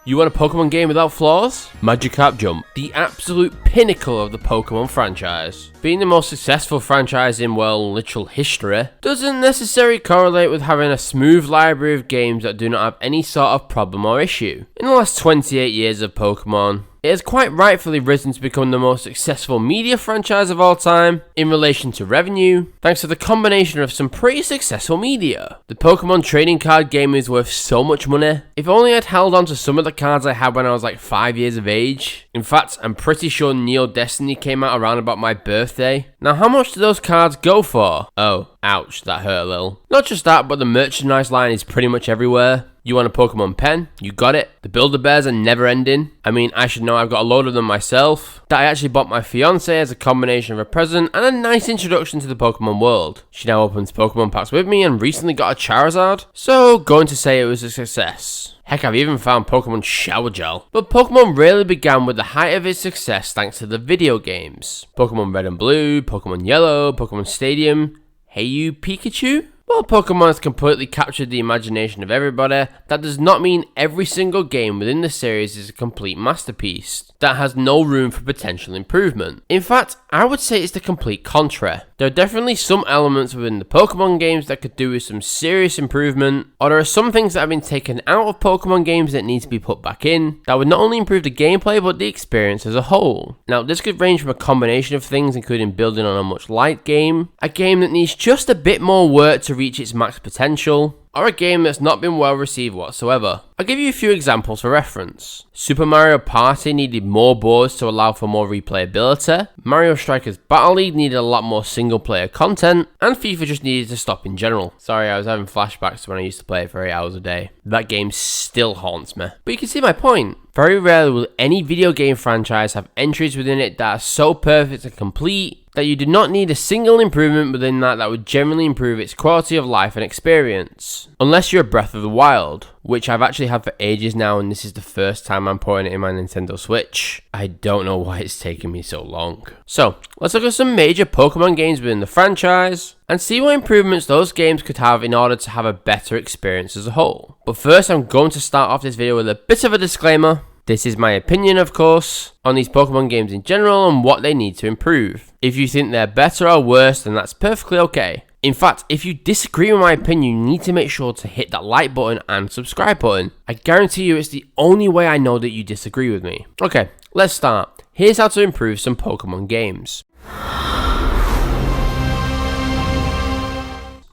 You want a Pokemon game without flaws? Magikarp Jump, the absolute pinnacle of the Pokemon franchise. Being the most successful franchise in, well, literal history, doesn't necessarily correlate with having a smooth library of games that do not have any sort of problem or issue. In the last 28 years of Pokemon, it has quite rightfully risen to become the most successful media franchise of all time in relation to revenue, thanks to the combination of some pretty successful media. The Pokemon trading card game is worth so much money. If only I'd held on to some of the cards I had when I was like 5 years of age. In fact, I'm pretty sure Neo Destiny came out around about my birthday. Now, how much do those cards go for? Oh, ouch, that hurt a little. Not just that, but the merchandise line is pretty much everywhere. You want a Pokemon pen? You got it. The Build-A-Bears are never ending. I mean, I should know I've got a load of them myself, that I actually bought my fiance as a combination of a present and a nice introduction to the Pokemon world. She now opens Pokemon packs with me and recently got a Charizard, so going to say it was a success. Heck, I've even found Pokemon Shower Gel. But Pokemon really began with the height of its success thanks to the video games. Pokemon Red and Blue, Pokemon Yellow, Pokemon Stadium, Hey You Pikachu? While Pokemon has completely captured the imagination of everybody, that does not mean every single game within the series is a complete masterpiece that has no room for potential improvement. In fact, I would say it's the complete contrary. There are definitely some elements within the Pokemon games that could do with some serious improvement, or there are some things that have been taken out of Pokemon games that need to be put back in, that would not only improve the gameplay but the experience as a whole. Now, this could range from a combination of things, including building on a much light game, a game that needs just a bit more work to reach its max potential, or a game that's not been well received whatsoever. I'll give you a few examples for reference. Super Mario Party needed more boards to allow for more replayability, Mario Strikers Battle League needed a lot more single player content, and FIFA just needed to stop in general. Sorry, I was having flashbacks to when I used to play it for 8 hours a day. That game still haunts me. But you can see my point. Very rarely will any video game franchise have entries within it that are so perfect and complete that you do not need a single improvement within that would generally improve its quality of life and experience. Unless you're Breath of the Wild, which I've actually had for ages now, and this is the first time I'm putting it in my Nintendo Switch. I don't know why it's taken me so long. So, let's look at some major Pokemon games within the franchise and see what improvements those games could have in order to have a better experience as a whole. But first, I'm going to start off this video with a bit of a disclaimer. This is my opinion, of course, on these Pokemon games in general and what they need to improve. If you think they're better or worse, then that's perfectly okay. In fact, if you disagree with my opinion, you need to make sure to hit that like button and subscribe button. I guarantee you it's the only way I know that you disagree with me. Okay, let's start. Here's how to improve some Pokemon games.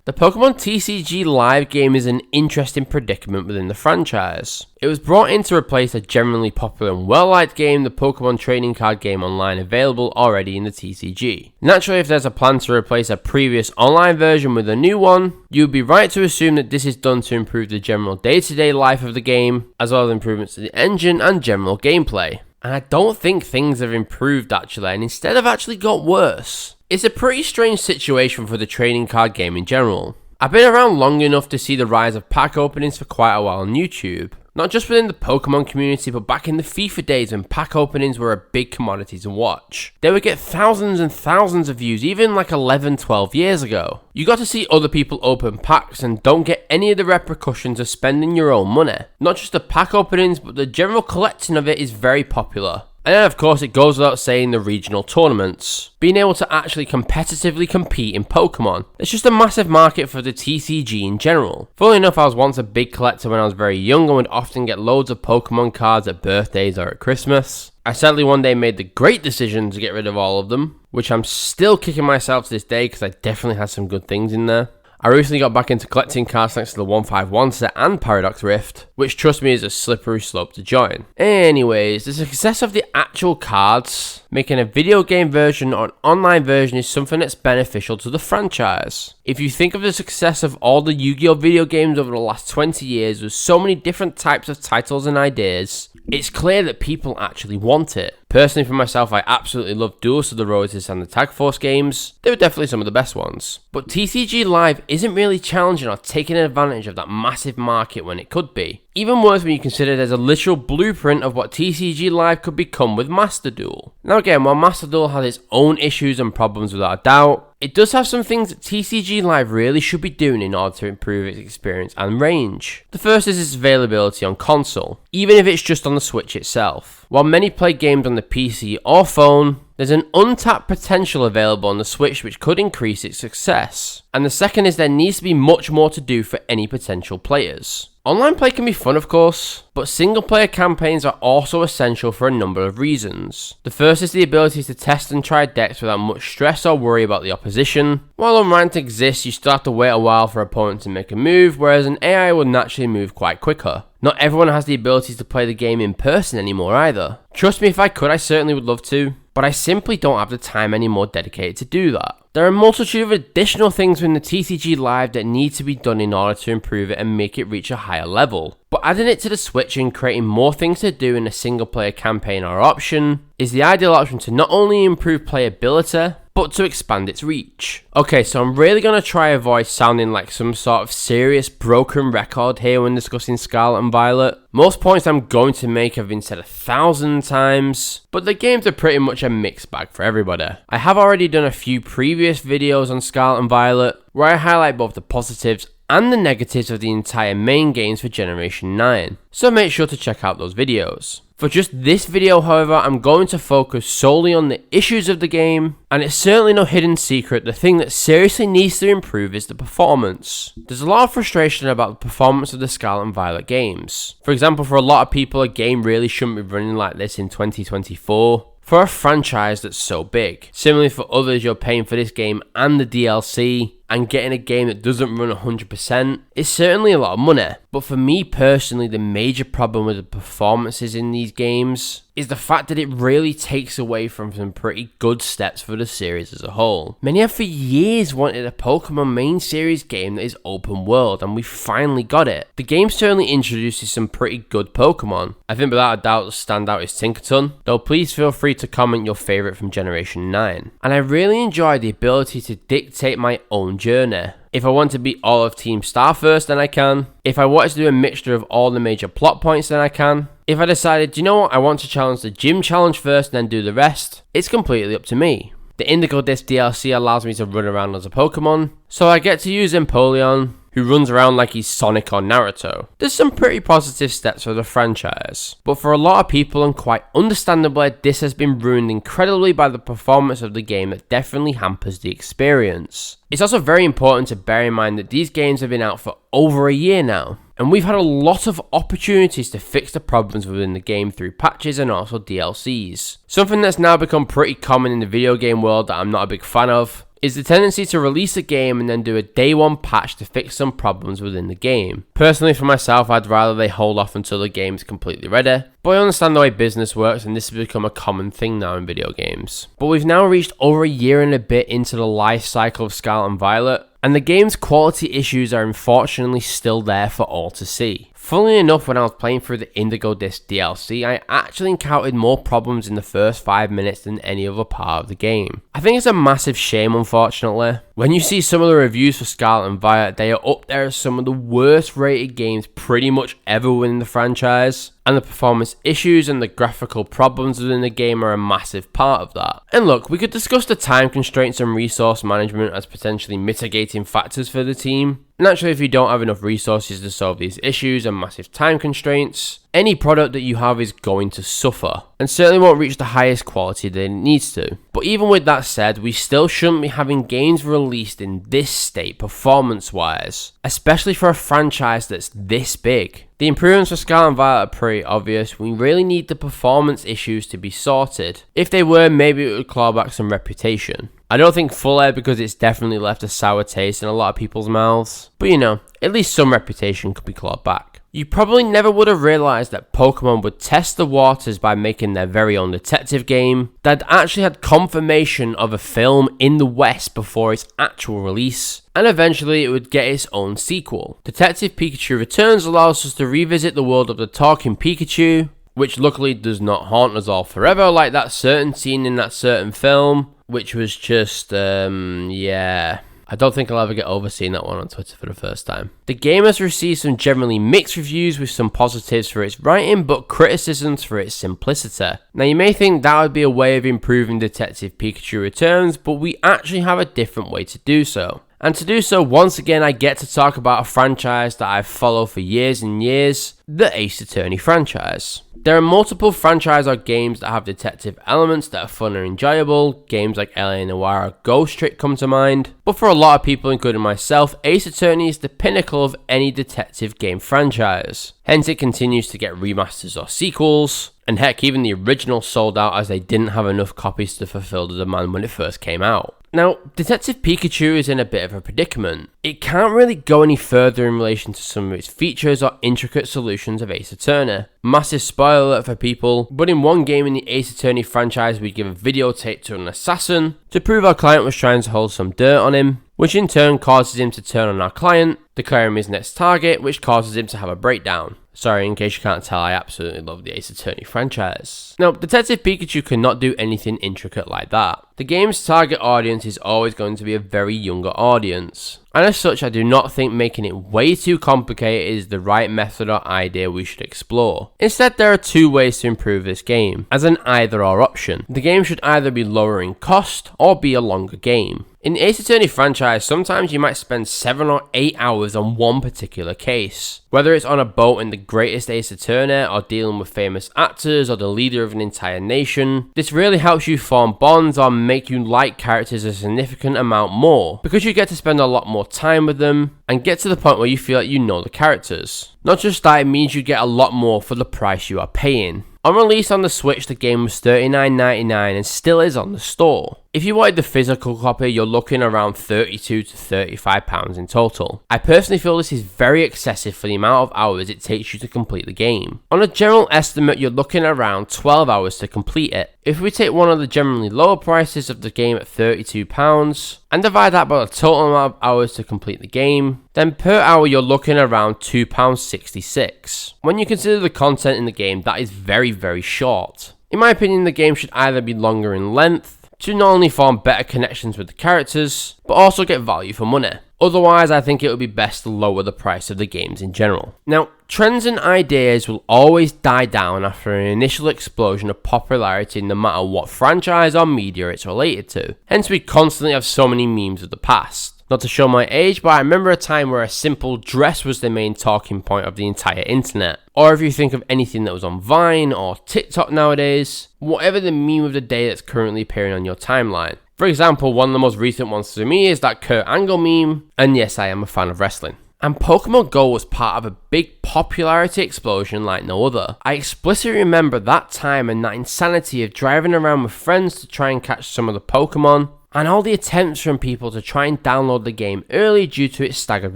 The Pokemon TCG Live game is an interesting predicament within the franchise. It was brought in to replace a generally popular and well-liked game, the Pokemon Trading Card Game Online, available already in the TCG. Naturally, if there's a plan to replace a previous online version with a new one, you'd be right to assume that this is done to improve the general day-to-day life of the game, as well as improvements to the engine and general gameplay. And I don't think things have improved actually, and instead have actually got worse. It's a pretty strange situation for the trading card game in general. I've been around long enough to see the rise of pack openings for quite a while on YouTube. Not just within the Pokemon community, but back in the FIFA days when pack openings were a big commodity to watch. They would get thousands and thousands of views, even like 11, 12 years ago. You got to see other people open packs and don't get any of the repercussions of spending your own money. Not just the pack openings, but the general collecting of it is very popular. And then of course it goes without saying the regional tournaments. Being able to actually competitively compete in Pokemon. It's just a massive market for the TCG in general. Funnily enough, I was once a big collector when I was very young and would often get loads of Pokemon cards at birthdays or at Christmas. I sadly one day made the great decision to get rid of all of them, which I'm still kicking myself to this day because I definitely had some good things in there. I recently got back into collecting cards thanks to the 151 set and Paradox Rift, which trust me is a slippery slope to join. Anyways, the success of the actual cards, making a video game version or an online version is something that's beneficial to the franchise. If you think of the success of all the Yu-Gi-Oh video games over the last 20 years with so many different types of titles and ideas, it's clear that people actually want it. Personally for myself, I absolutely love Duels of the Roses and the Tag Force games. They were definitely some of the best ones. But TCG Live isn't really challenging or taking advantage of that massive market when it could be. Even worse when you consider there's a literal blueprint of what TCG Live could become with Master Duel. Now again, while Master Duel has its own issues and problems without a doubt, it does have some things that TCG Live really should be doing in order to improve its experience and range. The first is its availability on console, even if it's just on the Switch itself. While many play games on the PC or phone, there's an untapped potential available on the Switch which could increase its success. And the second is there needs to be much more to do for any potential players. Online play can be fun, of course, but single player campaigns are also essential for a number of reasons. The first is the ability to test and try decks without much stress or worry about the opposition. While unranked exists, you still have to wait a while for opponents to make a move, whereas an AI will naturally move quite quicker. Not everyone has the ability to play the game in person anymore either. Trust me, if I could, I certainly would love to, but I simply don't have the time anymore dedicated to do that. There are a multitude of additional things within the TCG Live that need to be done in order to improve it and make it reach a higher level. But adding it to the Switch and creating more things to do in a single player campaign or option is the ideal option to not only improve playability, but to expand its reach. Okay, so I'm really going to try avoid sounding like some sort of serious broken record here when discussing Scarlet and Violet. Most points I'm going to make have been said 1,000 times, but the games are pretty much a mixed bag for everybody. I have already done a few previous videos on Scarlet and Violet, where I highlight both the positives and the negatives of the entire main games for Generation 9, so make sure to check out those videos. For just this video, however, I'm going to focus solely on the issues of the game, and it's certainly no hidden secret, the thing that seriously needs to improve is the performance. There's a lot of frustration about the performance of the Scarlet and Violet games. For example, for a lot of people, a game really shouldn't be running like this in 2024. For a franchise that's so big. Similarly for others, you're paying for this game and the DLC, and getting a game that doesn't run 100% is certainly a lot of money. But for me personally, the major problem with the performances in these games is the fact that it really takes away from some pretty good steps for the series as a whole. Many have for years wanted a Pokemon main series game that is open world, and we finally got it. The game certainly introduces some pretty good Pokemon. I think without a doubt the standout is Tinkaton, though please feel free to comment your favourite from Generation 9. And I really enjoy the ability to dictate my own journey. If I want to beat all of Team Star first, then I can. If I want to do a mixture of all the major plot points, then I can. If I decided, you know what, I want to challenge the gym challenge first and then do the rest, it's completely up to me. The Indigo Disc DLC allows me to run around as a Pokemon, so I get to use Empoleon, who runs around like he's Sonic or Naruto. There's some pretty positive steps for the franchise, but for a lot of people, and quite understandably, this has been ruined incredibly by the performance of the game that definitely hampers the experience. It's also very important to bear in mind that these games have been out for over a year now, and we've had a lot of opportunities to fix the problems within the game through patches and also DLCs. Something that's now become pretty common in the video game world that I'm not a big fan of is the tendency to release a game and then do a day one patch to fix some problems within the game. Personally, for myself, I'd rather they hold off until the game's completely ready, but I understand the way business works and this has become a common thing now in video games. But we've now reached over a year and a bit into the life cycle of Scarlet and Violet, and the game's quality issues are unfortunately still there for all to see. Funnily enough, when I was playing through the Indigo Disc DLC, I actually encountered more problems in the first 5 minutes than any other part of the game. I think it's a massive shame, unfortunately. When you see some of the reviews for Scarlet and Violet, they are up there as some of the worst rated games pretty much ever within the franchise. And the performance issues and the graphical problems within the game are a massive part of that. And look, we could discuss the time constraints and resource management as potentially mitigating factors for the team. Naturally, if you don't have enough resources to solve these issues and massive time constraints, any product that you have is going to suffer, and certainly won't reach the highest quality that it needs to. But even with that said, we still shouldn't be having games released in this state performance-wise, especially for a franchise that's this big. The improvements for Scarlet and Violet are pretty obvious. We really need the performance issues to be sorted. If they were, maybe it would claw back some reputation. I don't think fully, because it's definitely left a sour taste in a lot of people's mouths. But you know, at least some reputation could be clawed back. You probably never would have realised that Pokemon would test the waters by making their very own detective game that actually had confirmation of a film in the West before its actual release, and eventually it would get its own sequel. Detective Pikachu Returns allows us to revisit the world of the talking Pikachu, which luckily does not haunt us all forever like that certain scene in that certain film, which was just, yeah. I don't think I'll ever get over seeing that one on Twitter for the first time. The game has received some generally mixed reviews, with some positives for its writing but criticisms for its simplicity. Now you may think that would be a way of improving Detective Pikachu Returns, but we actually have a different way to do so. And to do so, once again, I get to talk about a franchise that I've followed for years and years, the Ace Attorney franchise. There are multiple franchise or games that have detective elements that are fun and enjoyable. Games like LA Noire or Ghost Trick come to mind. But for a lot of people, including myself, Ace Attorney is the pinnacle of any detective game franchise. Hence, it continues to get remasters or sequels. And heck, even the original sold out as they didn't have enough copies to fulfill the demand when it first came out. Now, Detective Pikachu is in a bit of a predicament. It can't really go any further in relation to some of its features or intricate solutions of Ace Attorney. Massive spoiler alert for people, but in one game in the Ace Attorney franchise, we give a videotape to an assassin to prove our client was trying to hold some dirt on him, which in turn causes him to turn on our client, declare him his next target, which causes him to have a breakdown. Sorry, in case you can't tell, I absolutely love the Ace Attorney franchise. Now, Detective Pikachu cannot do anything intricate like that. The game's target audience is always going to be a very younger audience. And as such, I do not think making it way too complicated is the right method or idea we should explore. Instead, there are two ways to improve this game, as an either or option. The game should either be lower in cost or be a longer game. In the Ace Attorney franchise, sometimes you might spend 7 or 8 hours on one particular case. Whether it's on a boat in the greatest Ace Attorney, or dealing with famous actors, or the leader of an entire nation, this really helps you form bonds or make you like characters a significant amount more, because you get to spend a lot more time with them, and get to the point where you feel like you know the characters. Not just that, it means you get a lot more for the price you are paying. On release on the Switch, the game was $39.99 and still is on the store. If you wanted the physical copy, you're looking around £32 to £35 in total. I personally feel this is very excessive for the amount of hours it takes you to complete the game. On a general estimate, you're looking around 12 hours to complete it. If we take one of the generally lower prices of the game at £32 and divide that by the total amount of hours to complete the game, then per hour you're looking around £2.66. When you consider the content in the game, that is very, very short. In my opinion, the game should either be longer in length, to not only form better connections with the characters, but also get value for money. Otherwise, I think it would be best to lower the price of the games in general. Now, trends and ideas will always die down after an initial explosion of popularity, no matter what franchise or media it's related to. Hence, we constantly have so many memes of the past. Not to show my age, but I remember a time where a simple dress was the main talking point of the entire internet. Or if you think of anything that was on Vine or TikTok nowadays, whatever the meme of the day that's currently appearing on your timeline. For example, one of the most recent ones to me is that Kurt Angle meme, and yes, I am a fan of wrestling. And Pokemon Go was part of a big popularity explosion like no other. I explicitly remember that time and that insanity of driving around with friends to try and catch some of the Pokemon, and all the attempts from people to try and download the game early due to its staggered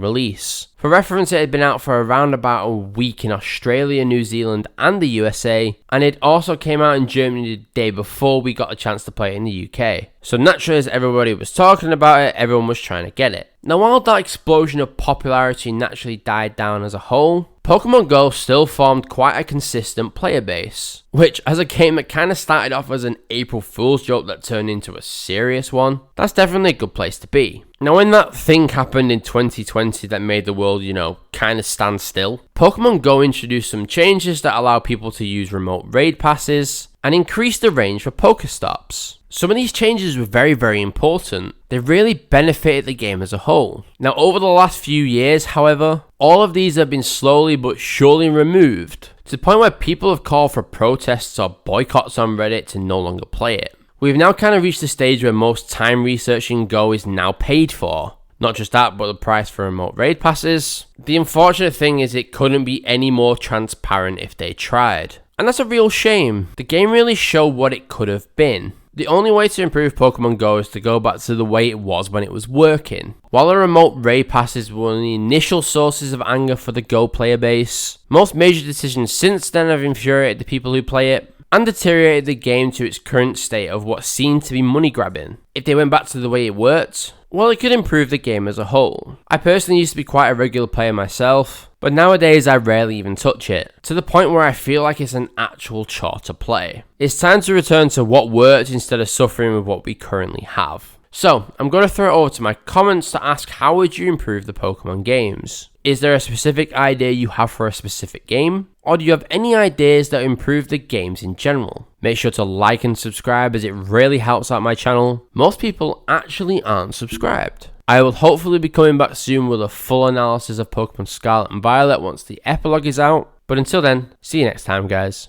release. For reference, it had been out for around about a week in Australia, New Zealand and the USA, and it also came out in Germany the day before we got a chance to play it in the UK. So naturally, as everybody was talking about it, everyone was trying to get it. Now, while that explosion of popularity naturally died down as a whole, Pokemon Go still formed quite a consistent player base, which, as a game that kind of started off as an April Fool's joke that turned into a serious one, that's definitely a good place to be. Now, when that thing happened in 2020 that made the world, kind of stand still, Pokemon Go introduced some changes that allow people to use remote raid passes and increase the range for Pokestops. Some of these changes were very, very important. They really benefited the game as a whole. Now, over the last few years, however, all of these have been slowly but surely removed, to the point where people have called for protests or boycotts on Reddit to no longer play it. We've now kind of reached the stage where most time researching Go is now paid for. Not just that, but the price for remote raid passes. The unfortunate thing is it couldn't be any more transparent if they tried. And that's a real shame. The game really showed what it could have been. The only way to improve Pokemon Go is to go back to the way it was when it was working. While the remote raid passes were one of the initial sources of anger for the Go player base, most major decisions since then have infuriated the people who play it, and deteriorated the game to its current state of what seemed to be money grabbing. If they went back to the way it worked, well, it could improve the game as a whole. I personally used to be quite a regular player myself, but nowadays I rarely even touch it, to the point where I feel like it's an actual chore to play. It's time to return to what worked instead of suffering with what we currently have. So, I'm going to throw it over to my comments to ask, how would you improve the Pokemon games? Is there a specific idea you have for a specific game? Or do you have any ideas that improve the games in general? Make sure to like and subscribe, as it really helps out my channel. Most people actually aren't subscribed. I will hopefully be coming back soon with a full analysis of Pokemon Scarlet and Violet once the epilogue is out. But until then, see you next time, guys.